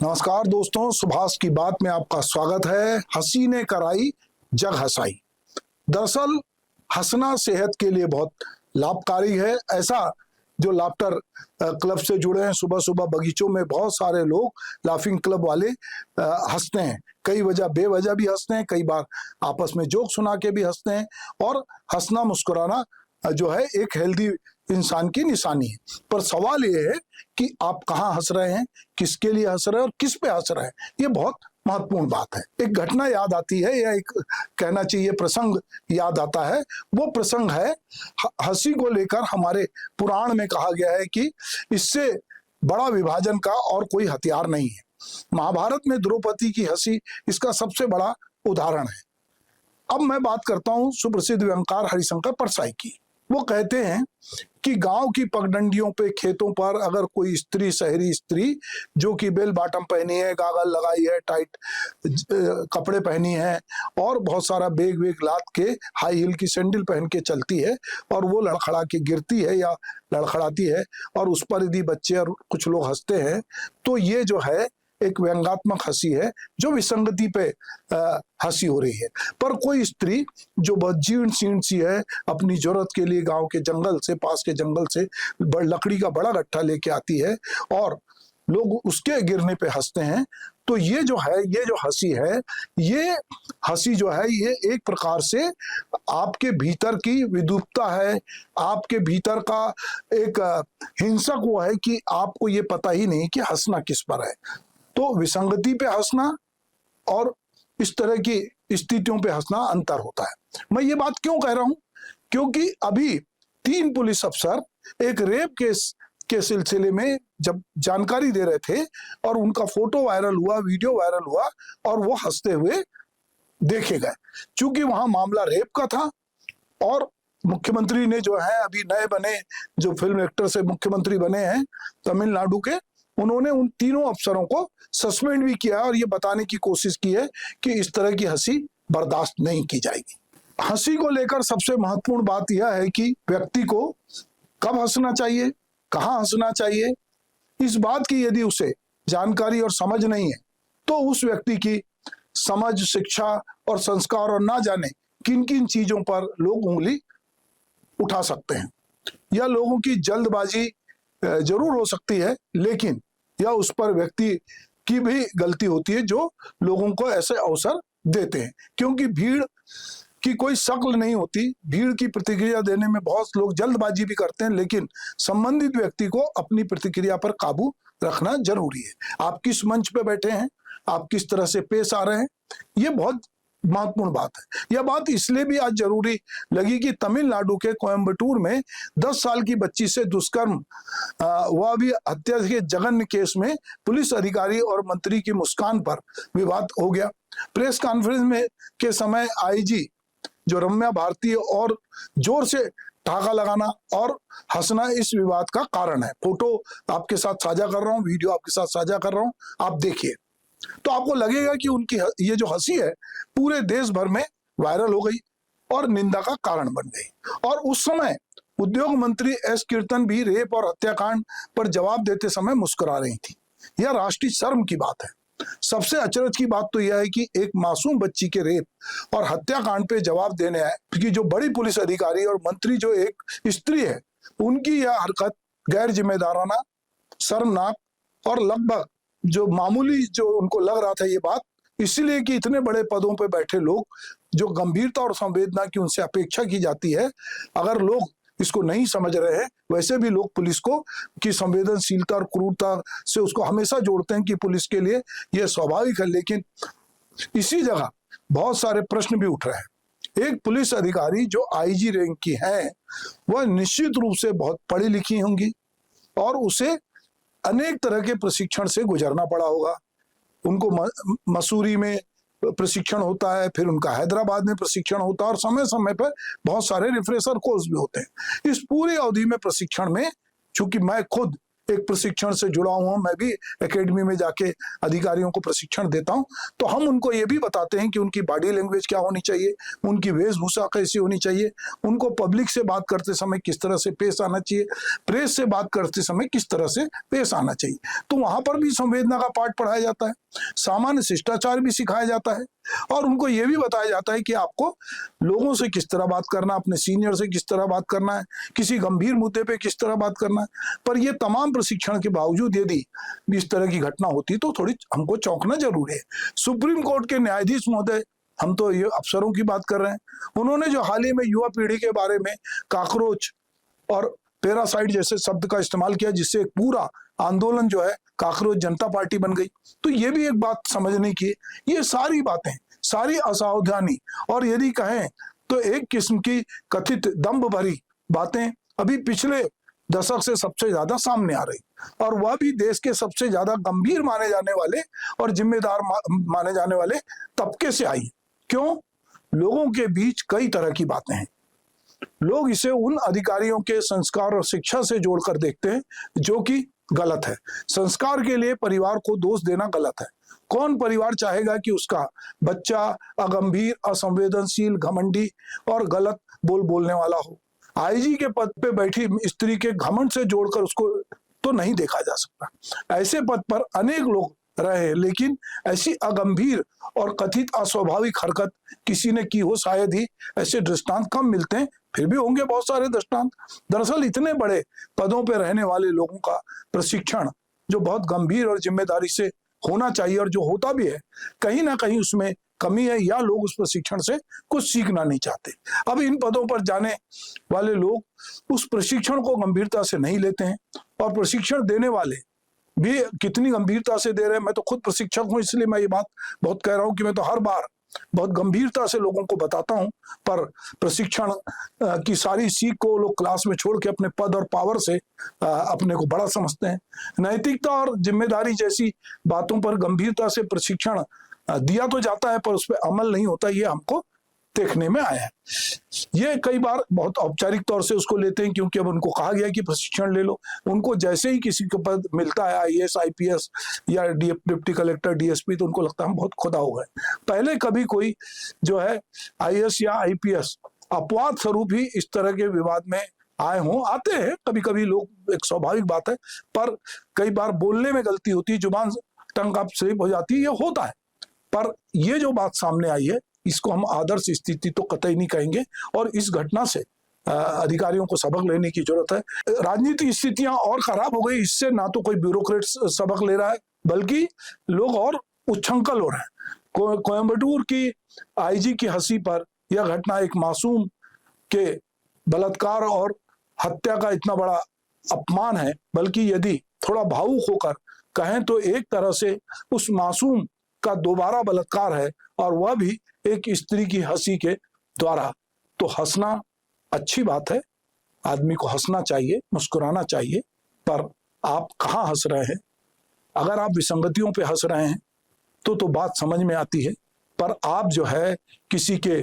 नमस्कार दोस्तों, सुभाष की बात में आपका स्वागत है। हंसी ने कराई जग हंसाई। दरअसल हंसना सेहत के लिए बहुत लाभकारी है। ऐसा जो लाफ्टर क्लब से जुड़े हैं, सुबह सुबह बगीचों में बहुत सारे लोग लाफिंग क्लब वाले हंसते हैं। कई वजह बेवजह भी हंसते हैं, कई बार आपस में जोक सुना के भी हंसते हैं। और हंसना मुस्कुराना जो है एक हेल्दी इंसान की निशानी है। पर सवाल ये है कि आप कहाँ हंस रहे हैं, किसके लिए हंस रहे हैं और किस पे हंस रहे हैं। ये बहुत महत्वपूर्ण बात है। एक घटना याद आती है या एक कहना चाहिए प्रसंग याद आता है। वो प्रसंग है हंसी को लेकर। हमारे पुराण में कहा गया है कि इससे बड़ा विभाजन का और कोई हथियार नहीं है। महाभारत में द्रौपदी की हंसी इसका सबसे बड़ा उदाहरण है। अब मैं बात करता हूं सुप्रसिद्ध व्यंगकार हरिशंकर परसाई की। वो कहते हैं कि गांव की पगडंडियों पे, खेतों पर अगर कोई स्त्री, शहरी स्त्री जो कि बेल बॉटम पहनी है, गागल लगाई है, टाइट कपड़े पहनी है और बहुत सारा बेग वेग लाद के हाई हील की सैंडल पहन के चलती है और वो लड़खड़ा के गिरती है या लड़खड़ाती है और उस पर यदि बच्चे और कुछ लोग हंसते हैं, तो ये जो है एक व्यंग्यात्मक हंसी है जो विसंगति पे हंसी हो रही है। पर कोई स्त्री जो बहुत जीर्ण शीर्ण सी है, अपनी जरूरत के लिए गांव के जंगल से, पास के जंगल से लकड़ी का बड़ा गट्ठा लेके आती है और लोग उसके गिरने पे हंसते हैं, तो ये जो है, ये जो हंसी है, ये हंसी जो है, ये एक प्रकार से आपके भीतर की विद्रूपता है, आपके भीतर का एक हिंसक वो है कि आपको ये पता ही नहीं कि हंसना किस पर है। तो विसंगति पे हंसना और इस तरह की स्थितियों पे हंसना अंतर होता है। मैं ये बात क्यों कह रहा हूं? क्योंकि अभी 3 पुलिस अफसर एक रेप केस के सिलसिले में जब जानकारी दे रहे थे और उनका फोटो वायरल हुआ, वीडियो वायरल हुआ और वो हंसते हुए देखे गए। चूंकि वहां मामला रेप का था और मुख्यमंत्री ने जो है, अभी नए बने जो फिल्म एक्टर से मुख्यमंत्री बने हैं तमिलनाडु के, उन्होंने उन तीनों अफसरों को सस्पेंड भी किया और ये बताने की कोशिश की है कि इस तरह की हंसी बर्दाश्त नहीं की जाएगी। हंसी को लेकर सबसे महत्वपूर्ण बात यह है कि व्यक्ति को कब हंसना चाहिए, कहाँ हंसना चाहिए, इस बात की यदि उसे जानकारी और समझ नहीं है तो उस व्यक्ति की समझ, शिक्षा और संस्कार और ना जाने किन किन चीजों पर लोग उंगली उठा सकते हैं। या लोगों की जल्दबाजी जरूर हो सकती है, लेकिन यह उस पर व्यक्ति की भी गलती होती है जो लोगों को ऐसे अवसर देते हैं। क्योंकि भीड़ की कोई शक्ल नहीं होती, भीड़ की प्रतिक्रिया देने में बहुत लोग जल्दबाजी भी करते हैं, लेकिन संबंधित व्यक्ति को अपनी प्रतिक्रिया पर काबू रखना जरूरी है। आप किस मंच पे बैठे हैं, आप किस तरह से पेश आ रहे हैं, ये बहुत महत्वपूर्ण बात है। यह बात इसलिए भी आज जरूरी लगी कि तमिलनाडु के कोयम्बटूर में 10 साल की बच्ची से दुष्कर्म वह भी हत्या के जघन्य केस में पुलिस अधिकारी और मंत्री की मुस्कान पर विवाद हो गया। प्रेस कॉन्फ्रेंस में के समय आईजी जो रम्या भारती और जोर से ठहाका लगाना और हंसना इस विवाद का कारण है। फोटो आपके साथ साझा कर रहा हूं, वीडियो आपके साथ साझा कर रहा हूं, आप देखिए तो आपको लगेगा कि उनकी ये जो हंसी है पूरे देश भर में वायरल हो गई और निंदा का कारण बन गई। और उस समय उद्योग मंत्री एस कीर्तन भी रेप और हत्याकांड पर जवाब देते समय मुस्कुरा रही थी। यह राष्ट्रीय शर्म की बात है। सबसे अचरज की बात तो यह है कि एक मासूम बच्ची के रेप और हत्याकांड पे जवाब देने आए कि जो बड़ी पुलिस अधिकारी और मंत्री जो एक स्त्री है, उनकी यह हरकत गैर जिम्मेदाराना, शर्मनाक और लगभग जो मामूली जो उनको लग रहा था ये बात, इसलिए कि इतने बड़े पदों पे बैठे लोग जो गंभीरता और संवेदना की उनसे अपेक्षा की जाती है, अगर लोग इसको नहीं समझ रहे हैं, वैसे भी लोग पुलिस को की संवेदनशीलता और क्रूरता से उसको हमेशा जोड़ते हैं कि पुलिस के लिए यह स्वाभाविक है। लेकिन इसी जगह बहुत सारे प्रश्न भी उठ रहे हैं। एक पुलिस अधिकारी जो आईजी रैंक की है, वह निश्चित रूप से बहुत पढ़ी लिखी होंगी और उसे अनेक तरह के प्रशिक्षण से गुजरना पड़ा होगा। उनको मसूरी में प्रशिक्षण होता है, फिर उनका हैदराबाद में प्रशिक्षण होता है और समय समय पर बहुत सारे रिफ्रेशर कोर्स भी होते हैं। इस पूरी अवधि में प्रशिक्षण में, चूंकि मैं खुद एक प्रशिक्षण से जुड़ा हुआ, मैं भी एकेडमी में जाके अधिकारियों को प्रशिक्षण देता हूं, तो हम उनको ये भी बताते हैं कि उनकी बॉडी लैंग्वेज क्या होनी चाहिए, उनकी वेशभूषा कैसी होनी चाहिए, उनको पब्लिक से बात करते समय किस तरह से पेश आना चाहिए, प्रेस से बात करते समय किस तरह से पेश आना चाहिए। तो वहां पर भी संवेदना का पाठ पढ़ाया जाता है, सामान्य शिष्टाचार भी सिखाया जाता है, और उनको यह भी बताया जाता है कि आपको लोगों से किस तरह बात करना, अपने सीनियर से किस तरह बात करना है, किसी गंभीर मुद्दे पे किस तरह बात करना है। पर ये तमाम प्रशिक्षण के बावजूद यदि इस तरह की घटना होती तो थोड़ी हमको चौंकना जरूर है। सुप्रीम कोर्ट के न्यायाधीश महोदय, हम तो ये अफसरों की बात कर रहे हैं, उन्होंने जो हाल ही में युवा पीढ़ी के बारे में काकरोच और पैरासाइट जैसे शब्द का इस्तेमाल किया, जिससे एक पूरा आंदोलन जो है काकरोच जनता पार्टी बन गई, तो ये भी एक बात समझने की। ये सारी बातें, सारी असावधानी और यदि कहें तो एक किस्म की कथित दंभ भरी बातें अभी पिछले दशक से सबसे ज्यादा सामने आ रही, और वह भी देश के सबसे ज्यादा गंभीर माने जाने वाले और जिम्मेदार माने जाने वाले तबके से आई। क्यों? लोगों के बीच कई तरह की बातें हैं। लोग इसे उन अधिकारियों के संस्कार और शिक्षा से जोड़कर देखते हैं, जो कि गलत है। संस्कार के लिए परिवार को दोष देना गलत है। कौन परिवार चाहेगा कि उसका बच्चा अगंभीर, असंवेदनशील, घमंडी और गलत बोलने वाला हो? आईजी के पद पे बैठी स्त्री के घमंड से जोड़कर उसको तो नहीं देखा जा सकता। ऐसे पद पर अनेक लोग रहे, लेकिन ऐसी अगंभीर और कथित अस्वाभाविक हरकत किसी ने की हो, शायद ही ऐसे दृष्टांत कम मिलते हैं। फिर भी होंगे बहुत सारे दृष्टांत। दरअसल इतने बड़े पदों पर रहने वाले लोगों का प्रशिक्षण जो बहुत गंभीर और जिम्मेदारी से होना चाहिए, और जो होता भी है, कहीं ना कहीं उसमें कमी है, या लोग उस प्रशिक्षण से कुछ सीखना नहीं चाहते। अब इन पदों पर जाने वाले लोग उस प्रशिक्षण को गंभीरता से नहीं लेते हैं, और प्रशिक्षण देने वाले भी कितनी गंभीरता से दे रहे हैं। मैं तो खुद प्रशिक्षक हूं, इसलिए मैं ये बात बहुत कह रहा हूं कि मैं तो हर बार बहुत गंभीरता से लोगों को बताता हूं, पर प्रशिक्षण की सारी सीख को लोग क्लास में छोड़ के अपने पद और पावर से अपने को बड़ा समझते हैं। नैतिकता और जिम्मेदारी जैसी बातों पर गंभीरता से प्रशिक्षण दिया तो जाता है, पर उस पर अमल नहीं होता, ये हमको देखने में आया है। ये कई बार बहुत औपचारिक तौर से उसको लेते हैं, क्योंकि अब उनको कहा गया कि प्रशिक्षण ले लो। उनको जैसे ही किसी को पद मिलता है, आईएएस, आईपीएस या डिप्टी कलेक्टर, डीएसपी, तो उनको लगता है हम बहुत खुदा हो गए। पहले कभी कोई जो है आईएएस या आईपीएस अपवाद स्वरूप ही इस तरह के विवाद में आए हों, आते हैं कभी कभी लोग, एक स्वाभाविक बात है, पर कई बार बोलने में गलती होती है, जुबान टंग आप स्लिप हो जाती है, ये होता है। पर ये जो बात सामने आई है, इसको हम आदर्श स्थिति तो कतई नहीं कहेंगे, और इस घटना से अधिकारियों को सबक लेने की जरूरत है। राजनीतिक स्थितियां और खराब हो गई, इससे ना तो कोई ब्यूरोक्रेट सबक ले रहा है, बल्कि लोग और उच्छृंखल हो रहे हैं। कोयम्बटूर की आईजी की हंसी पर यह घटना एक मासूम के बलात्कार और हत्या का इतना बड़ा अपमान है, बल्कि यदि थोड़ा भावुक होकर कहें तो एक तरह से उस मासूम का दोबारा बलात्कार है, और वह भी एक स्त्री की हंसी के द्वारा। तो हंसना अच्छी बात है, आदमी को हंसना चाहिए, मुस्कुराना चाहिए, पर आप कहाँ हंस रहे हैं? अगर आप विसंगतियों पे हंस रहे हैं तो बात समझ में आती है, पर आप जो है किसी के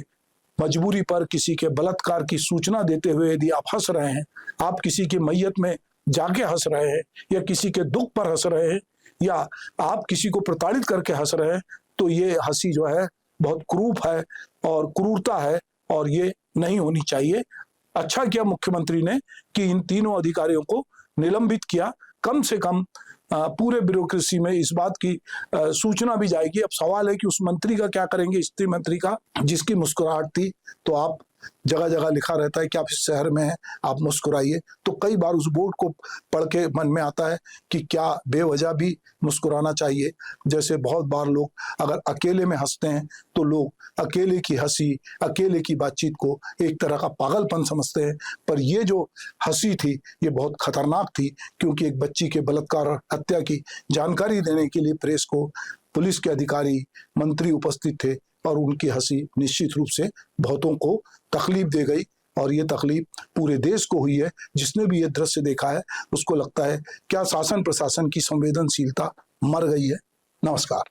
मजबूरी पर, किसी के बलात्कार की सूचना देते हुए यदि आप हंस रहे हैं, आप किसी की मैयत में जाके हंस रहे हैं, या किसी के दुख पर हंस रहे हैं, या आप किसी को प्रताड़ित करके हंस रहे हैं, तो ये हंसी जो है बहुत क्रूर है और क्रूरता है, और ये नहीं होनी चाहिए। अच्छा किया मुख्यमंत्री ने कि इन तीनों अधिकारियों को निलंबित किया। कम से कम पूरे ब्यूरोक्रेसी में इस बात की सूचना भी जाएगी। अब सवाल है कि उस मंत्री का क्या करेंगे, स्त्री मंत्री का, जिसकी मुस्कुराहट थी। तो आप जगह जगह लिखा रहता है कि आप इस शहर में हैं, आप मुस्कुराइए, तो कई बार उस बोर्ड को पढ़ के मन में आता है कि क्या बेवजह भी मुस्कुराना चाहिए। जैसे बहुत बार लोग अगर अकेले में हंसते हैं तो लोग अकेले की हंसी, अकेले की बातचीत को एक तरह का पागलपन समझते हैं, पर ये जो हंसी थी ये बहुत खतरनाक थी, क्योंकि एक बच्ची के बलात्कार और हत्या की जानकारी देने के लिए प्रेस को पुलिस के अधिकारी, मंत्री उपस्थित थे, और उनकी हंसी निश्चित रूप से बहुतों को तकलीफ दे गई, और ये तकलीफ पूरे देश को हुई है। जिसने भी ये दृश्य देखा है उसको लगता है क्या शासन प्रशासन की संवेदनशीलता मर गई है। नमस्कार।